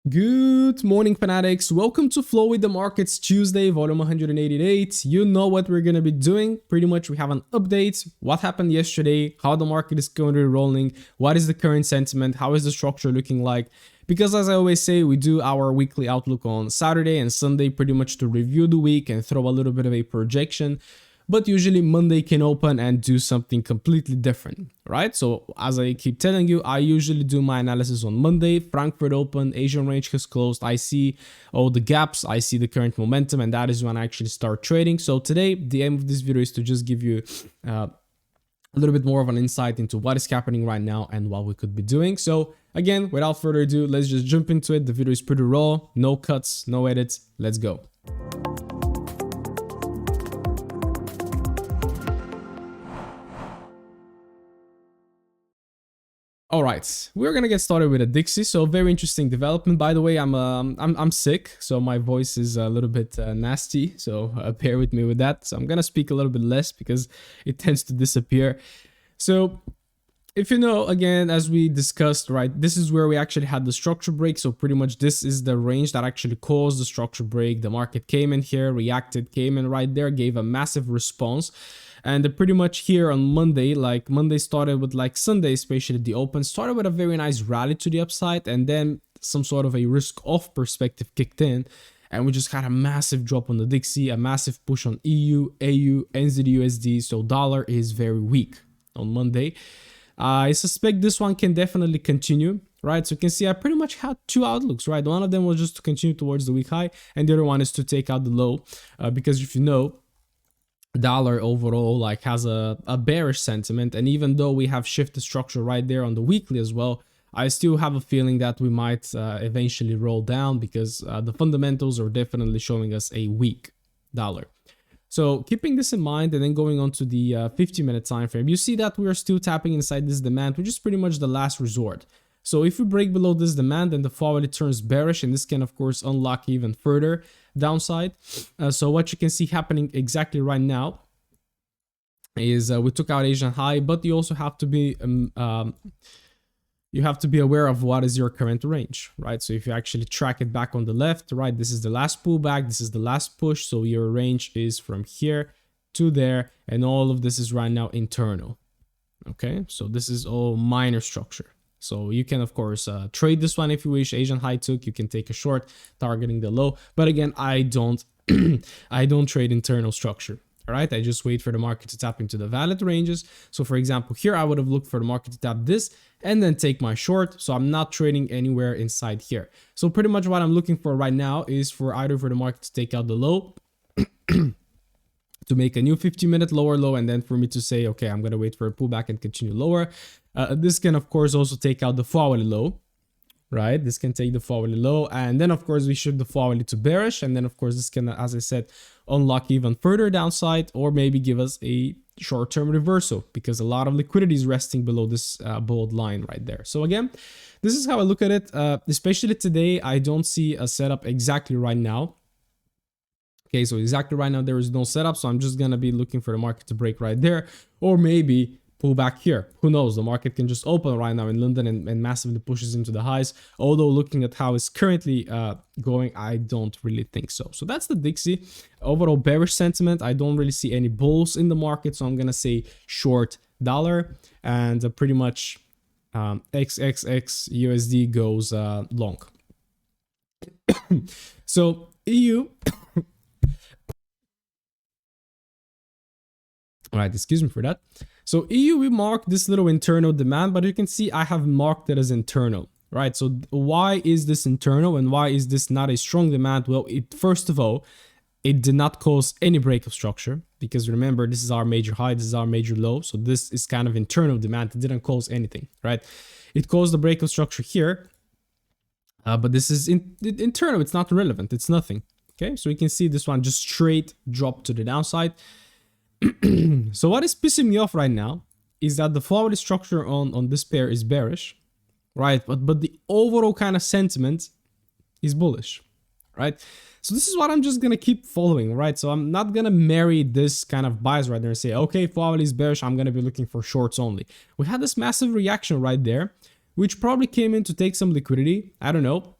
Good morning, fanatics. Welcome to Flow with the Markets Tuesday, volume 188. You know what we're going to be doing. Pretty much we have an update, what happened yesterday, how the market is currently rolling, what is the current sentiment, how is the structure looking like. Because as I always say, we do our weekly outlook on Saturday and Sunday pretty much to review the week and throw a little bit of a projection. But usually Monday can open and do something completely different, right? So as I keep telling you, I usually do my analysis on Monday. Frankfurt open, Asian range has closed. I see all the gaps, I see the current momentum, and that is when I actually start trading. So today, the aim of this video is to just give you a little bit more of an insight into what is happening right now and what we could be doing. So again, without further ado, let's just jump into it. The video is pretty raw, no cuts, no edits. Let's go. All right, we're gonna get started with a Dixie. So very interesting development. By the way, I'm sick, so my voice is a little bit nasty. So bear with me with that. So I'm gonna speak a little bit less because it tends to disappear. So if you know, again, as we discussed, right, this is where we actually had the structure break. So pretty much this is the range that actually caused the structure break. The market came in here, reacted, came in right there, gave a massive response. And pretty much here on Monday, like Monday started with like Sunday, especially the open, started with a very nice rally to the upside. And then some sort of a risk off perspective kicked in. And we just had a massive drop on the Dixie, a massive push on EU, AU, NZUSD. So dollar is very weak on Monday. I suspect this one can definitely continue, right? So you can see I pretty much had two outlooks, right? One of them was just to continue towards the week high, and the other one is to take out the low, because if you know, dollar overall like has a bearish sentiment, and even though we have shifted structure right there on the weekly as well, I still have a feeling that we might eventually roll down because the fundamentals are definitely showing us a weak dollar. So keeping this in mind and then going on to the 50-minute time frame, you see that we are still tapping inside this demand, which is pretty much the last resort. So if we break below this demand, then the fall turns bearish, and this can of course unlock even further downside. So what you can see happening exactly right now is we took out Asian high, but you also have to be aware of what is your current range, right? So if you actually track it back on the left, right, this is the last pullback, this is the last push. So your range is from here to there, and all of this is right now internal. Okay, so this is all minor structure. So you can of course trade this one if you wish. Asian high took, you can take a short targeting the low, but again, I don't I don't trade internal structure. All right, I just wait for the market to tap into the valid ranges. So for example, here I would have looked for the market to tap this and then take my short. So I'm not trading anywhere inside here. So pretty much what I'm looking for right now is for either for the market to take out the low, to make a new 50-minute lower low, and then for me to say, okay, I'm gonna wait for a pullback and continue lower. This can of course also take out the hourly low, right? This can take the hourly low, and then of course we shift the hourly to bearish, and then of course this can, as I said, unlock even further downside, or maybe give us a short-term reversal because a lot of liquidity is resting below this bold line right there. So again, this is how I look at it. Especially today, I don't see a setup exactly right now. Okay, so exactly right now there is no setup, so I'm just gonna be looking for the market to break right there, or maybe pull back here. Who knows? The market can just open right now in London and massively pushes into the highs. Although looking at how it's currently going, I don't really think so. So that's the Dixie. Overall bearish sentiment. I don't really see any bulls in the market, so I'm gonna say short dollar, and pretty much XXX USD goes long. So EU. All right, excuse me for that. So EU, we marked this little internal demand, but you can see I have marked it as internal, right? So why is this internal and why is this not a strong demand? Well, first of all, it did not cause any break of structure, because remember, this is our major high, this is our major low. So this is kind of internal demand. It didn't cause anything, right? It caused the break of structure here, but this is internal. It's not relevant. It's nothing. Okay, so you can see this one just straight drop to the downside. So what is pissing me off right now is that the forward structure on this pair is bearish, right? But the overall kind of sentiment is bullish, right? So this is what I'm just gonna keep following, right? So I'm not gonna marry this kind of bias right there and say, okay, forward is bearish, I'm gonna be looking for shorts only. We had this massive reaction right there, which probably came in to take some liquidity. I don't know.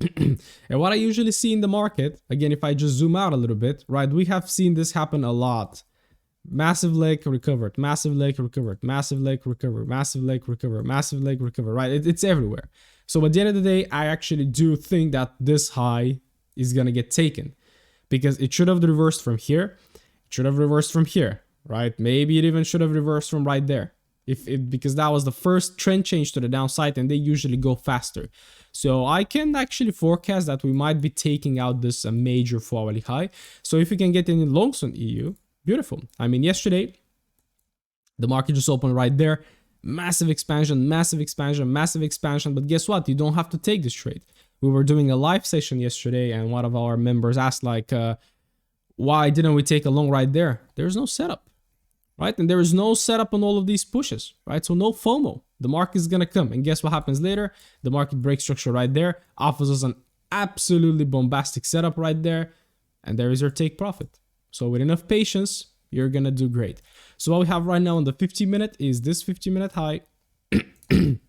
And what I usually see in the market, again, if I just zoom out a little bit, right, we have seen this happen a lot. Massive leg recovered, massive leg recovered, massive leg recovered, massive leg recovered, massive leg recovered, right? It's everywhere. So at the end of the day, I actually do think that this high is gonna get taken because it should have reversed from here. It should have reversed from here, right? Maybe it even should have reversed from right there. Because that was the first trend change to the downside and they usually go faster. So I can actually forecast that we might be taking out this major hourly high. So if we can get any longs on EU, beautiful. I mean, yesterday, the market just opened right there. Massive expansion, massive expansion, massive expansion. But guess what? You don't have to take this trade. We were doing a live session yesterday and one of our members asked like, why didn't we take a long right there? There's no setup, right? And there is no setup on all of these pushes, right? So no FOMO. The market is going to come. And guess what happens later? The market breaks structure right there, offers us an absolutely bombastic setup right there. And there is your take profit. So with enough patience, you're going to do great. So what we have right now on the 50-minute is this 50-minute high. This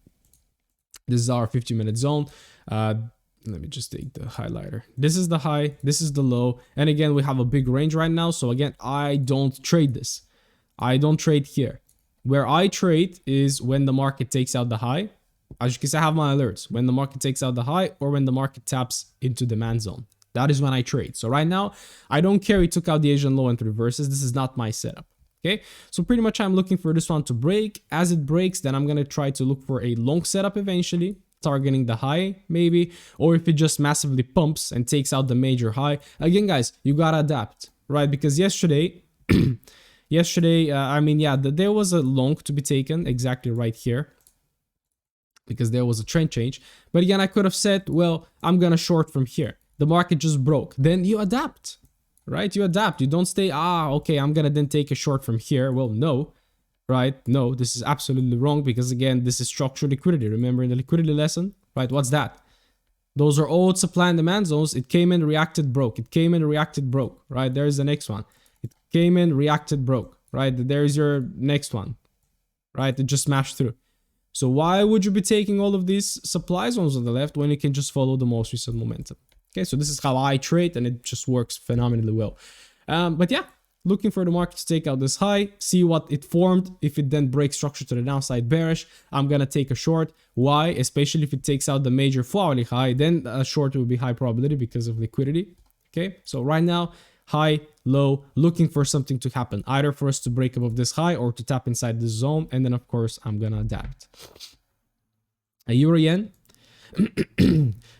is our 50-minute zone. Let me just take the highlighter. This is the high. This is the low. And again, we have a big range right now. So again, I don't trade this. I don't trade here. Where I trade is when the market takes out the high. As you can see, I have my alerts. When the market takes out the high or when the market taps into demand zone. That is when I trade. So right now, I don't care it took out the Asian low and reverses. This is not my setup. Okay, so pretty much I'm looking for this one to break. As it breaks, then I'm going to try to look for a long setup eventually, targeting the high maybe, or if it just massively pumps and takes out the major high. Again, guys, you got to adapt, right? Because yesterday, I mean, yeah, there was a long to be taken exactly right here because there was a trend change. But again, I could have said, well, I'm going to short from here. The market just broke. Then you adapt. Right? You adapt. You don't stay, okay, I'm going to then take a short from here. Well, no, right? No, this is absolutely wrong because, again, this is structural liquidity. Remember in the liquidity lesson, right? What's that? Those are old supply and demand zones. It came in, reacted, broke. It came in, reacted, broke, right? There's the next one. It came in, reacted, broke, right? There's your next one, right? It just smashed through. So why would you be taking all of these supply zones on the left when you can just follow the most recent momentum? Okay, so this is how I trade and it just works phenomenally well. But yeah, looking for the market to take out this high, see what it formed. If it then breaks structure to the downside bearish, I'm going to take a short. Why? Especially if it takes out the major hourly high, then a short will be high probability because of liquidity. Okay, so right now, high, low, looking for something to happen, either for us to break above this high or to tap inside this zone. And then, of course, I'm going to adapt. A Euro Yen.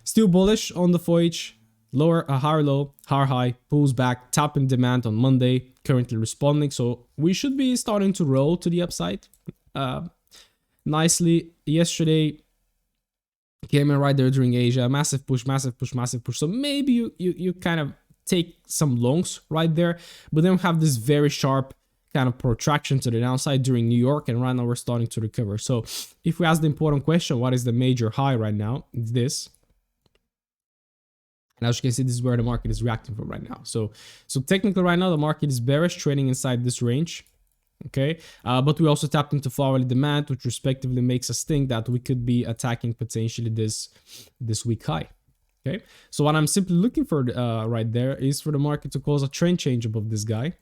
Still bullish on the FOIH, higher low, higher high, pulls back, tap in demand on Monday, currently responding. So we should be starting to roll to the upside nicely. Yesterday came in right there during Asia, massive push, massive push, massive push. So maybe you kind of take some longs right there, but then we have this very sharp kind of protraction to the downside during New York, and right now we're starting to recover. So if we ask the important question, what is the major high right now? It's this. And as you can see, this is where the market is reacting from right now. So technically right now, the market is bearish, trading inside this range. Okay. But we also tapped into hourly demand, which respectively makes us think that we could be attacking potentially this weak high. Okay. So what I'm simply looking for right there is for the market to cause a trend change above this guy.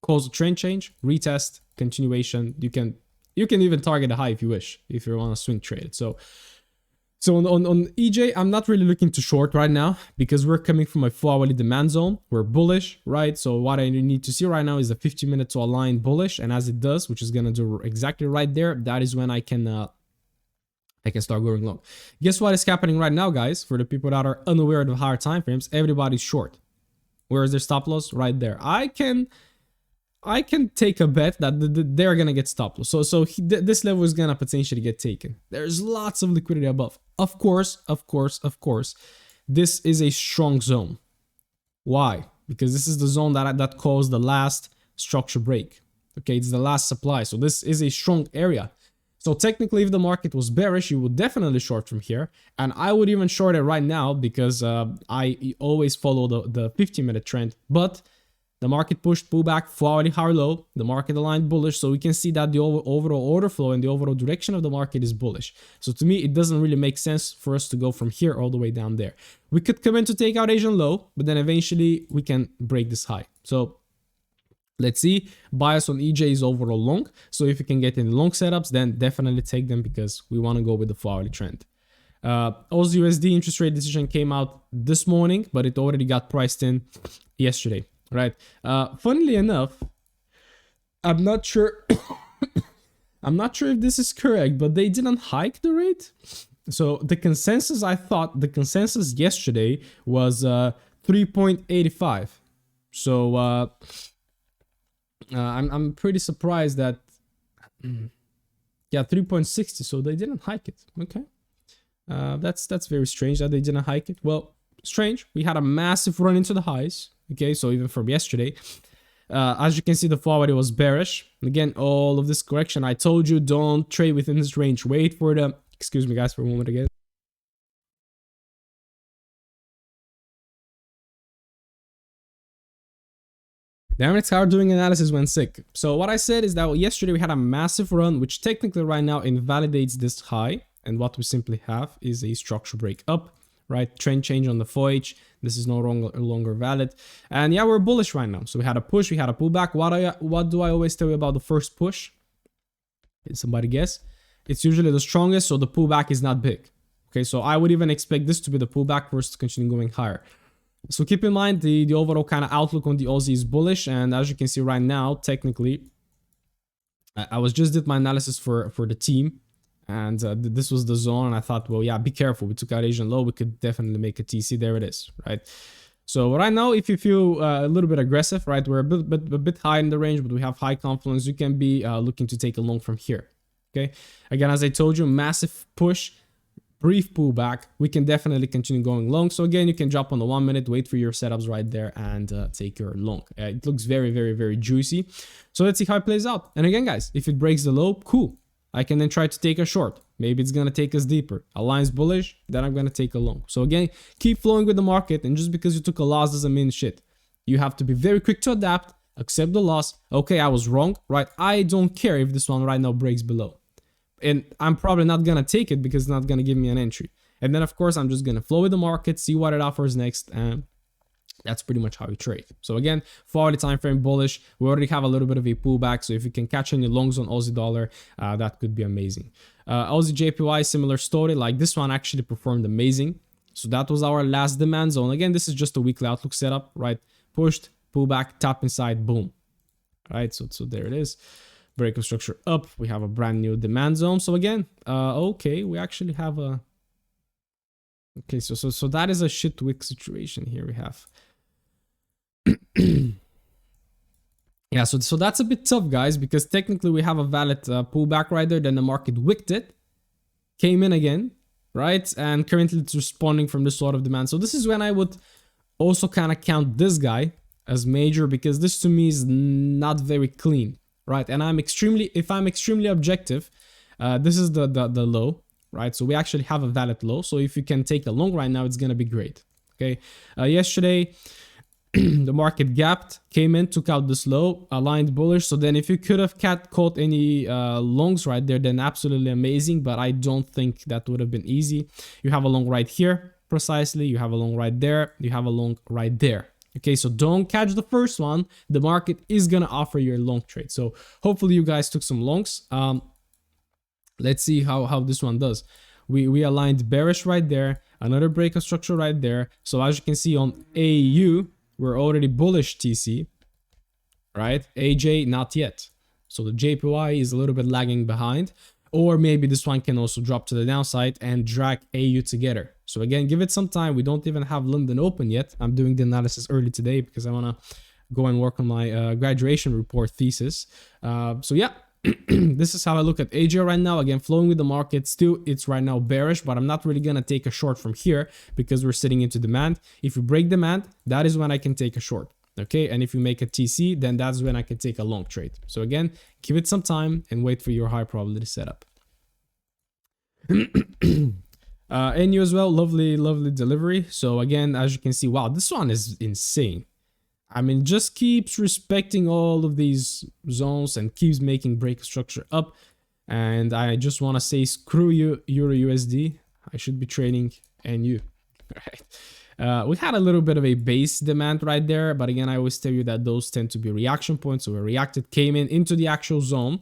Cause a trend change, retest, continuation. You can even target a high if you wish, if you want to swing trade it. So on EJ, I'm not really looking to short right now because we're coming from a 4-hourly demand zone. We're bullish, right? So what I need to see right now is the 50-minute to align bullish, and as it does, which is gonna do exactly right there, that is when I can start going long. Guess what is happening right now, guys? For the people that are unaware of the higher time frames, everybody's short. Where is their stop loss? Right there. I can take a bet that they're gonna get stop loss. So this level is gonna potentially get taken. There's lots of liquidity above. Of course, this is a strong zone. Why? Because this is the zone that caused the last structure break. Okay, it's the last supply. So this is a strong area. So technically, if the market was bearish, you would definitely short from here. And I would even short it right now because I always follow the 50-minute trend. But The market pushed pullback, Fowley higher low. The market aligned bullish. So we can see that the overall order flow and the overall direction of the market is bullish. So to me, it doesn't really make sense for us to go from here all the way down there. We could come in to take out Asian low, but then eventually we can break this high. So let's see. Bias on EJ is overall long. So if you can get in long setups, then definitely take them because we want to go with the Fowley trend. Aussie USD interest rate decision came out this morning, but it already got priced in yesterday. Right. Funnily enough, I'm not sure. I'm not sure if this is correct, but they didn't hike the rate. So the consensus, I thought the consensus yesterday was 3.85. So I'm pretty surprised that yeah, 3.60. So they didn't hike it. Okay. That's very strange that they didn't hike it. Well, strange. We had a massive run into the highs. Okay, so even from yesterday, as you can see, the forward was bearish. Again, all of this correction, I told you, don't trade within this range. Wait for the, excuse me guys for a moment again. Damn it, how doing analysis went sick. So what I said is that yesterday we had a massive run, which technically right now invalidates this high. And what we simply have is a structure break up, right? Trend change on the FOH. This is no longer valid. And yeah, we're bullish right now. So we had a push, we had a pullback. What do I always tell you about the first push? Can somebody guess? It's usually the strongest, so the pullback is not big. Okay, so I would even expect this to be the pullback for us to continue going higher. So keep in mind the overall kind of outlook on the Aussie is bullish. And as you can see right now, technically, I just did my analysis for the team. And this was the zone, and I thought, well, yeah, be careful. We took out Asian low. We could definitely make a TC. There it is, right? So right now, if you feel a little bit aggressive, right, we're a bit high in the range, but we have high confidence. You can be looking to take a long from here, okay? Again, as I told you, massive push, brief pullback. We can definitely continue going long. So again, you can drop on the 1 minute, wait for your setups right there, and take your long. It looks very, very, very juicy. So let's see how it plays out. And again, guys, if it breaks the low, cool. I can then try to take a short. Maybe it's going to take us deeper. Aligns bullish, then I'm going to take a long. So again, keep flowing with the market. And just because you took a loss doesn't mean shit. You have to be very quick to adapt, accept the loss. Okay, I was wrong, right? I don't care if this one right now breaks below. And I'm probably not going to take it because it's not going to give me an entry. And then, of course, I'm just going to flow with the market, see what it offers next. And that's pretty much how you trade. So again, for the time frame bullish, we already have a little bit of a pullback. So if you can catch any longs on Aussie dollar, that could be amazing. Aussie JPY, similar story. Like this one actually performed amazing. So that was our last demand zone. Again, this is just a weekly outlook setup, right? Pushed, pullback, tap inside, boom. All right, so there it is. Break of structure up. We have a brand new demand zone. So again, okay, we actually have a. Okay, so that is a shit wick situation here we have. Yeah, so that's a bit tough, guys, because technically we have a valid pullback right there. Then the market wicked it, came in again, right? And currently it's responding from this sort of demand. So this is when I would also kind of count this guy as major, because this to me is not very clean, right? And if I'm extremely objective, this is the low, right? So we actually have a valid low. So if you can take a long right now, it's gonna be great. Okay, yesterday the market gapped, came in, took out this low, aligned bullish. So then if you could have caught any longs right there, then absolutely amazing. But I don't think that would have been easy. You have a long right here, precisely. You have a long right there. You have a long right there. Okay, so don't catch the first one. The market is going to offer you a long trade. So hopefully you guys took some longs. Let's see how this one does. We aligned bearish right there. Another break of structure right there. So as you can see on AU, we're already bullish TC, right? AJ, not yet. So the JPY is a little bit lagging behind. Or maybe this one can also drop to the downside and drag AU together. So again, give it some time. We don't even have London open yet. I'm doing the analysis early today because I want to go and work on my graduation report thesis. So yeah, this is how I look at AJ right now. Again, flowing with the market. Still, it's right now bearish, but I'm not really going to take a short from here because we're sitting into demand. If you break demand, that is when I can take a short. Okay, and if you make a TC, then that's when I can take a long trade. So again, give it some time and wait for your high probability setup. NU as well, lovely delivery. So again, as you can see, wow, this one is insane. I mean, just keeps respecting all of these zones and keeps making break structure up. And I just want to say, screw you, Euro USD. I should be trading NU. Right. We had a little bit of a base demand right there, but again, I always tell you that those tend to be reaction points. So we reacted, came in into the actual zone,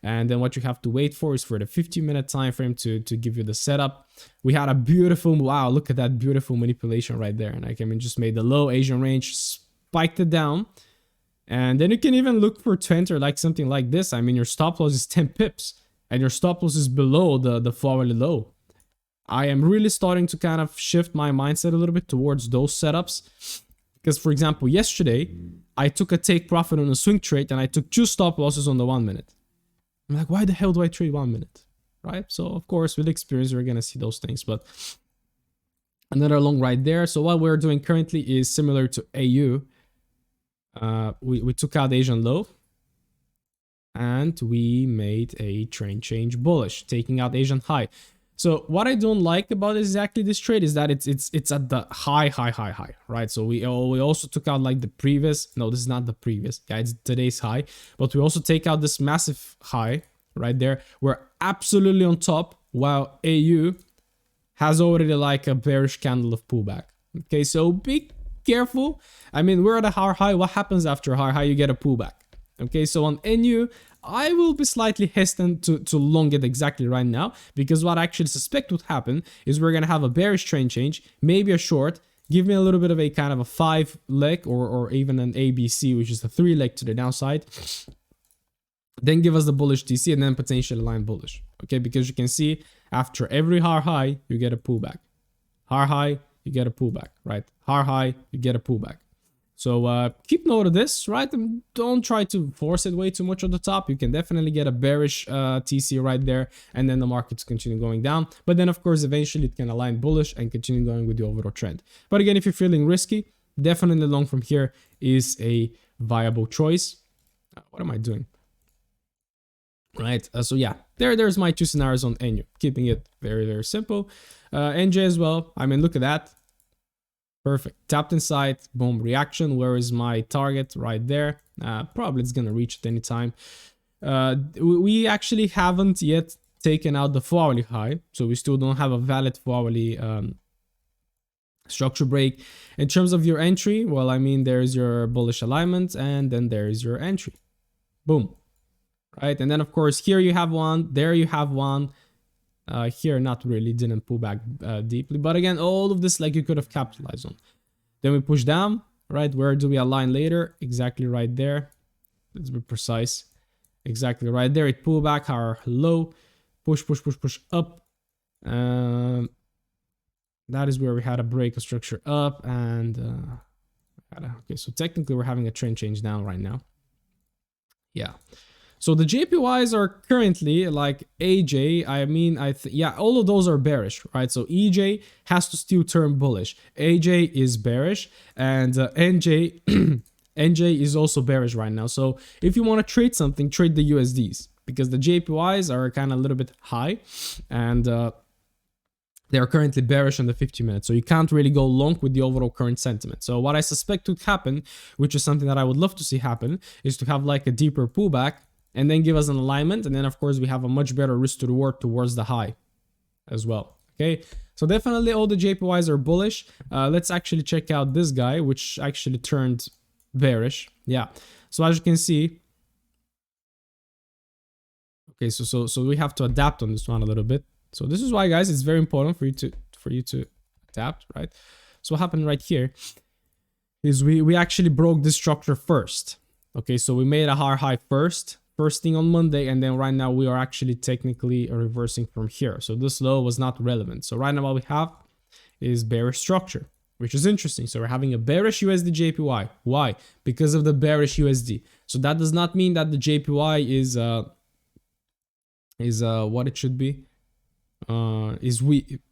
and then what you have to wait for is for the 15-minute time frame to give you the setup. We had a beautiful, wow, look at that beautiful manipulation right there. And I came in, just made the low Asian range, spiked it down, and then you can even look for to enter like something like this. I mean, your stop loss is 10 pips, and your stop loss is below the hourly low. I am really starting to kind of shift my mindset a little bit towards those setups. Because, for example, yesterday, I took a take profit on a swing trade and I took 2 stop losses on the 1 minute. I'm like, why the hell do I trade 1 minute? Right? So, of course, with experience, you're going to see those things. But another long right there. So what we're doing currently is similar to AU. We took out Asian low. And we made a trend change bullish, taking out Asian high. So what I don't like about exactly this trade is that it's at the high, right? So we also took out like the previous, no, this is not the previous, yeah, it's today's high, but we also take out this massive high right there. We're absolutely on top, while AU has already like a bearish candle of pullback. Okay, so be careful. I mean, we're at a higher high. What happens after a higher high? You get a pullback. Okay, so on NU, I will be slightly hesitant to long it exactly right now, because what I actually suspect would happen is we're going to have a bearish trend change, maybe a short, give me a little bit of a kind of a 5 leg or even an ABC, which is a 3 leg to the downside, then give us the bullish TC and then potentially line bullish. Okay, because you can see after every higher high, you get a pullback. Higher high, you get a pullback, right? Higher high, you get a pullback. So keep note of this, right? And don't try to force it way too much on the top. You can definitely get a bearish TC right there, and then the markets continue going down. But then, of course, eventually it can align bullish and continue going with the overall trend. But again, if you're feeling risky, definitely long from here is a viable choice. What am I doing? Right, so yeah, there's my 2 scenarios on NU, keeping it very, very simple. NJ as well, I mean, look at that. Perfect. Tapped inside, boom, reaction. Where is my target? Right there. Probably it's gonna reach at any time. We actually haven't yet taken out the 4-hourly high, so we still don't have a valid 4-hourly structure break. In terms of your entry, well, I mean, there's your bullish alignment, and then there's your entry. Boom. Right, and then of course here you have one, there you have one. Here not really, didn't pull back deeply, but again, all of this like you could have capitalized on. Then we push down, right? Where do we align later? Exactly right there. Let's be precise. Exactly right there. It pulled back our low, push up. That is where we had a break of structure up, and okay, so technically we're having a trend change down right now. Yeah. So the JPYs are currently like AJ, I mean, yeah, all of those are bearish, right? So EJ has to still turn bullish. AJ is bearish, and NJ, NJ is also bearish right now. So if you want to trade something, trade the USDs, because the JPYs are kind of a little bit high, and they are currently bearish on the 50 minutes. So you can't really go long with the overall current sentiment. So what I suspect would happen, which is something that I would love to see happen, is to have like a deeper pullback, and then give us an alignment, and then of course we have a much better risk to reward towards the high as well. Okay, so definitely all the JPYs are bullish. Let's actually check out this guy, which actually turned bearish. Yeah, so as you can see, okay, so we have to adapt on this one a little bit. So this is why, guys, it's very important for you to adapt, right? So what happened right here is we actually broke this structure first. Okay, so we made a higher high first thing on Monday, and then right now we are actually technically reversing from here. So this low was not relevant. So right now what we have is bearish structure, which is interesting. So we're having a bearish USD JPY. Why? Because of the bearish USD. So that does not mean that the JPY is what it should be. Is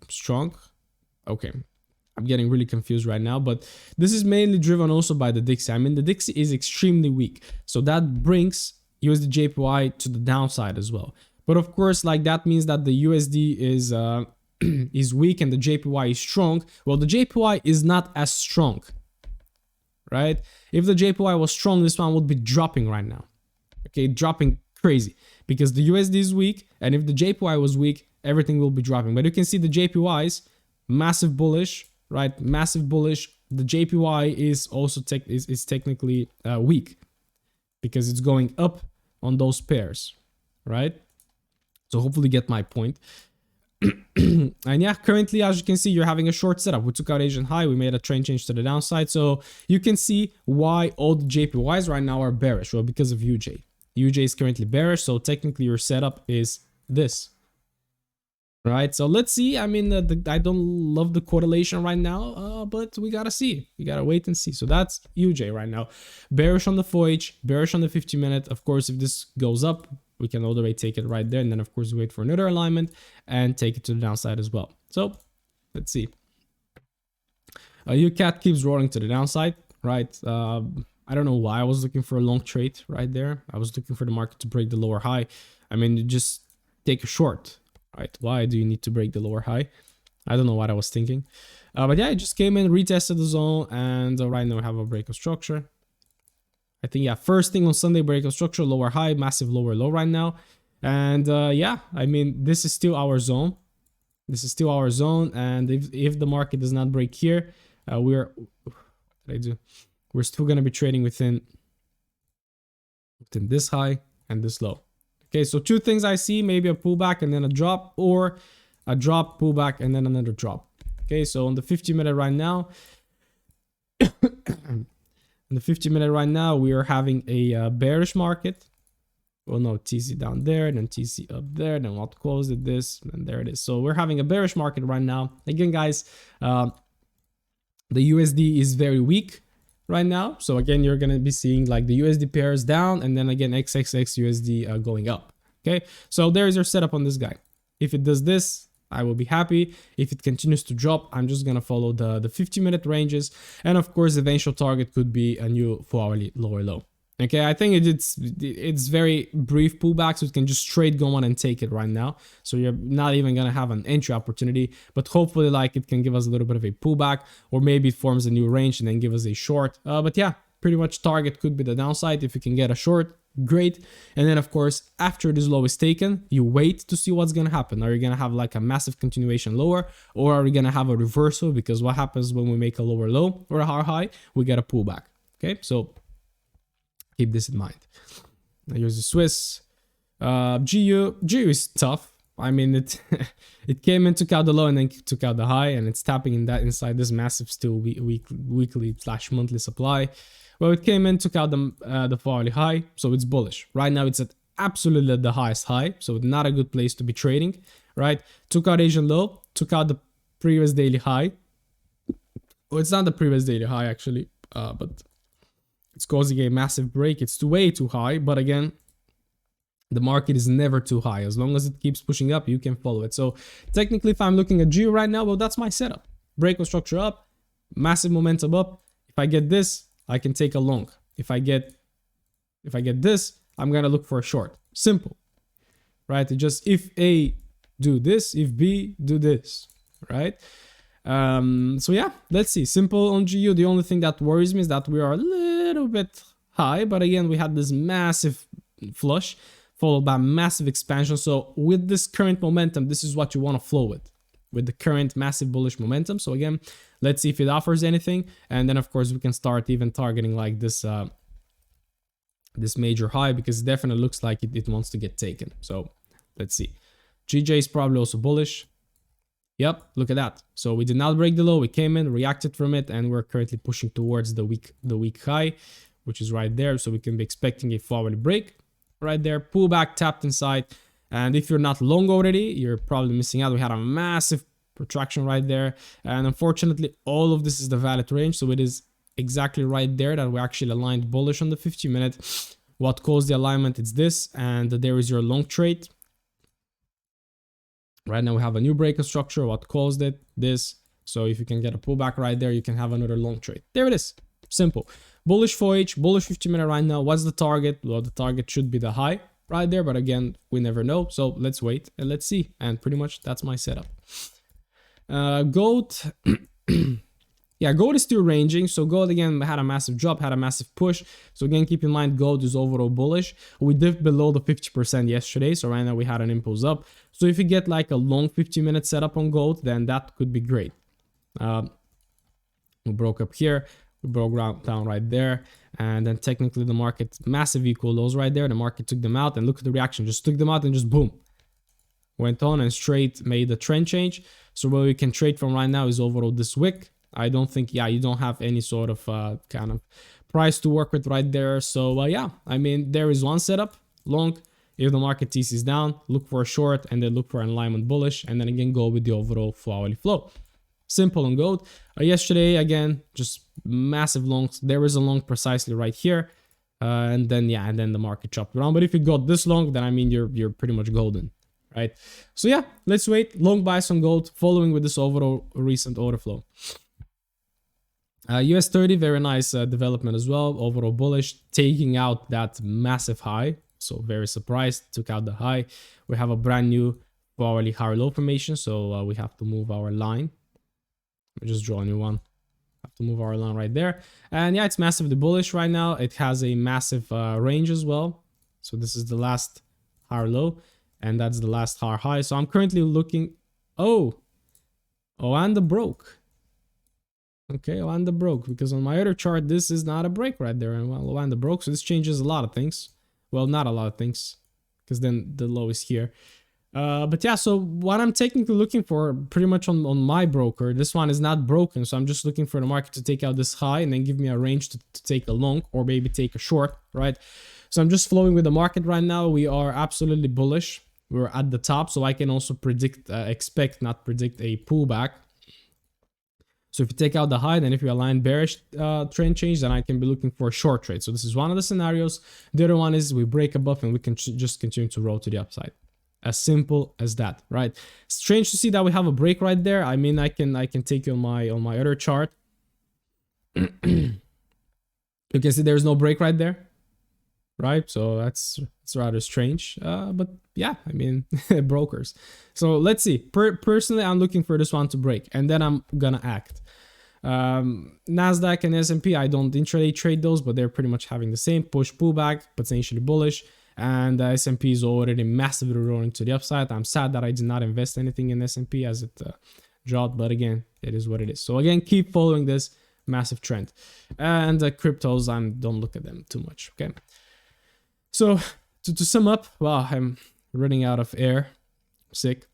strong? Okay. I'm getting really confused right now, but this is mainly driven also by the Dixie. I mean, the Dixie is extremely weak. So that brings USD JPY to the downside as well. But of course, like that means that the USD is is weak and the JPY is strong. Well, the JPY is not as strong, right? If the JPY was strong, this one would be dropping right now. Okay, dropping crazy because the USD is weak, and if the JPY was weak, everything will be dropping. But you can see the JPYs massive bullish, right? Massive bullish. The JPY is also is technically weak because it's going up on those pairs, right? So hopefully get my point. And yeah, currently, as you can see, you're having a short setup. We took out Asian high, we made a trend change to the downside. So you can see why all the JPYs right now are bearish. Well, because of UJ. UJ is currently bearish, so technically your setup is this. Right, so let's see. I mean, I don't love the correlation right now, but we gotta see. We gotta wait and see. So that's UJ right now. Bearish on the 4H, bearish on the 50-minute. Of course, if this goes up, we can all the way take it right there. And then, of course, wait for another alignment and take it to the downside as well. So let's see. UCAT keeps rolling to the downside, right? I don't know why I was looking for a long trade right there. I was looking for the market to break the lower high. I mean, you just take a short. Right? Why do you need to break the lower high? I don't know what I was thinking. But yeah, it just came in, retested the zone, and right now we have a break of structure. I think, yeah, first thing on Sunday, break of structure, lower high, massive lower low right now. And yeah, I mean, this is still our zone. This is still our zone. And if the market does not break here, we're still going to be trading within this high and this low. Okay, so two things I see, maybe a pullback and then a drop, or a drop, pullback, and then another drop. Okay, so on the 50-minute right now, we are having a bearish market. Well, no, TC down there, then TC up there, then what closed it this, and there it is. So we're having a bearish market right now. Again, guys, the USD is very weak right now. So again, you're going to be seeing like the USD pairs down, and then again, XXX USD going up. Okay, so there's your setup on this guy. If it does this, I will be happy. If it continues to drop, I'm just going to follow the 50-minute ranges. And of course, the eventual target could be a new 4-hourly lower low. Okay, I think it's very brief pullback, so you can just straight go on and take it right now. So you're not even gonna have an entry opportunity, but hopefully like it can give us a little bit of a pullback, or maybe it forms a new range and then give us a short. But yeah, pretty much target could be the downside. If you can get a short, great. And then of course, after this low is taken, you wait to see what's gonna happen. Are you gonna have like a massive continuation lower, or are we gonna have a reversal? Because what happens when we make a lower low or a higher high, we get a pullback. Okay, so keep this in mind. Here's the Swiss. GU is tough. I mean, it came in, took out the low, and then took out the high, and it's tapping in that inside this massive still weekly / monthly supply. Well, it came in, took out the 4-hourly high, so it's bullish. Right now, it's at absolutely the highest high, so not a good place to be trading, right? Took out Asian low, took out the previous daily high. Well, it's not the previous daily high actually, but it's causing a massive break. It's way too high, but again, the market is never too high. As long as it keeps pushing up, you can follow it. So technically, if I'm looking at GEO right now, well, that's my setup. Break of structure up, massive momentum up. If I get this, I can take a long. If I get this, I'm gonna look for a short. Simple, right? It just if A do this, if B do this, right? So yeah, let's see. Simple on GU. The only thing that worries me is that we are a little bit high, but again, we had this massive flush followed by massive expansion. So with this current momentum, this is what you want to flow with the current massive bullish momentum. So again, let's see if it offers anything, and then of course we can start even targeting like this this major high, because it definitely looks like it wants to get taken. So let's see. GJ is probably also bullish. Yep, look at that. So we did not break the low, we came in, reacted from it, and we're currently pushing towards the weak high, which is right there. So we can be expecting a forward break right there, pullback, tapped inside. And if you're not long already, you're probably missing out. We had a massive protraction right there, and unfortunately all of this is the valid range, so it is exactly right there that we actually aligned bullish on the 50-minute. What caused the alignment? It's this, and there is your long trade. Right now we have a new break of structure. What caused it? This. So if you can get a pullback right there, you can have another long trade. There it is. Simple. Bullish 4H, bullish 50-minute right now. What's the target? Well, the target should be the high right there, but again, we never know. So let's wait and let's see. And pretty much that's my setup. Gold. Yeah, gold is still ranging. So gold again had a massive drop, had a massive push. So again, keep in mind gold is overall bullish. We dipped below the 50% yesterday. So right now we had an impulse up. So if you get like a long 15-minute setup on gold, then that could be great. We broke up here. We broke down right there. And then technically the market, massive equal lows right there. The market took them out and look at the reaction. Just took them out and just boom. Went on and straight made a trend change. So where we can trade from right now is overall this wick. I don't think, yeah, you don't have any sort of kind of price to work with right there. So yeah, I mean, there is one setup, long. If the market TCs down, look for a short and then look for an alignment bullish. And then again, go with the overall hourly flow. Simple on gold. Yesterday, again, just massive longs. There is a long precisely right here. And then, yeah, and then the market chopped around. But if you got this long, then I mean, you're pretty much golden. Right? So yeah, let's wait. Long buys on gold, following with this overall recent order flow. US 30, very nice development as well. Overall bullish, taking out that massive high. So very surprised, took out the high. We have a brand new hourly higher low formation. So we have to move our line. Let me just draw a new one. Have to move our line right there. And yeah, it's massively bullish right now. It has a massive range as well. So this is the last higher low. And that's the last higher high. So I'm currently looking. Oh, and the broke. Okay, Oanda broke, because on my other chart, this is not a break right there. And well, Oanda broke, so this changes a lot of things. Well, not a lot of things, because then the low is here. But yeah, so what I'm technically looking for, pretty much on my broker, this one is not broken. So I'm just looking for the market to take out this high and then give me a range to take a long or maybe take a short, right? So I'm just flowing with the market right now. We are absolutely bullish. We're at the top, so I can also predict, not predict a pullback. So if you take out the high, then if you align bearish trend change, then I can be looking for a short trade. So this is one of the scenarios. The other one is we break above and we can just continue to roll to the upside. As simple as that, right? Strange to see that we have a break right there. I mean, I can take you on my other chart. You can see there's no break right there, right? So that's rather strange. But yeah, I mean, brokers. So let's see. Personally, I'm looking for this one to break, and then I'm gonna act. Nasdaq and S&P, I don't intraday trade those, but they're pretty much having the same push pullback, potentially bullish. And S&P is already massively rolling to the upside. I'm sad that I did not invest anything in S&P as it dropped, but again, it is what it is. So again, keep following this massive trend. And cryptos, don't look at them too much, okay? So to sum up, wow, I'm running out of air, sick.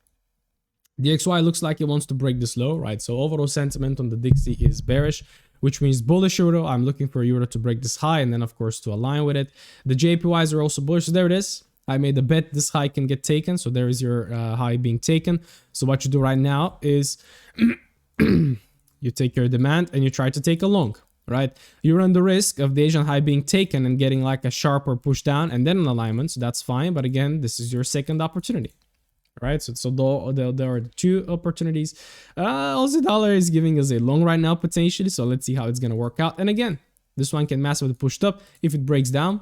DXY looks like it wants to break this low, right? So overall sentiment on the Dixie is bearish, which means bullish euro. I'm looking for euro to break this high and then of course to align with it. The JPYs are also bullish. So there it is. I made a bet this high can get taken. So there is your high being taken. So what you do right now is you take your demand and you try to take a long, right? You run the risk of the Asian high being taken and getting like a sharper push down and then an alignment. So that's fine. But again, this is your second opportunity. Right, so there are two opportunities. Aussie dollar is giving us a long right now potentially, so let's see how it's gonna work out. And again, this one can massively push up. If it breaks down,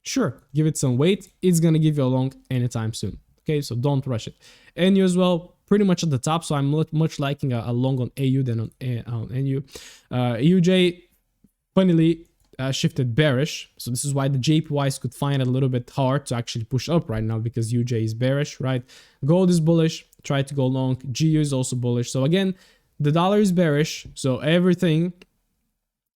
sure, give it some weight. It's gonna give you a long anytime soon. Okay, so don't rush it. NU as well, pretty much at the top, so I'm much liking a long on AU than on NU. EUJ, funnily, shifted bearish, so this is why the JPYs could find it a little bit hard to actually push up right now, because UJ is bearish, right? Gold is bullish, try to go long. GU is also bullish. So again, the dollar is bearish, so everything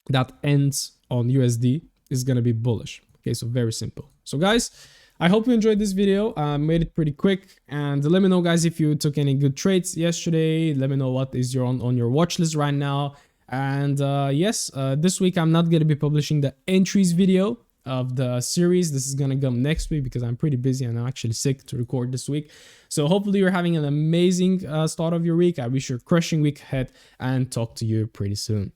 that ends on USD is gonna be bullish. Okay, so very simple. So guys, I hope you enjoyed this video. Made it pretty quick, and let me know guys if you took any good trades yesterday. Let me know what is on your watch list right now. And yes, this week I'm not going to be publishing the entries video of the series. This is going to come next week because I'm pretty busy and I'm actually sick to record this week. So hopefully you're having an amazing start of your week. I wish you a crushing week ahead and talk to you pretty soon.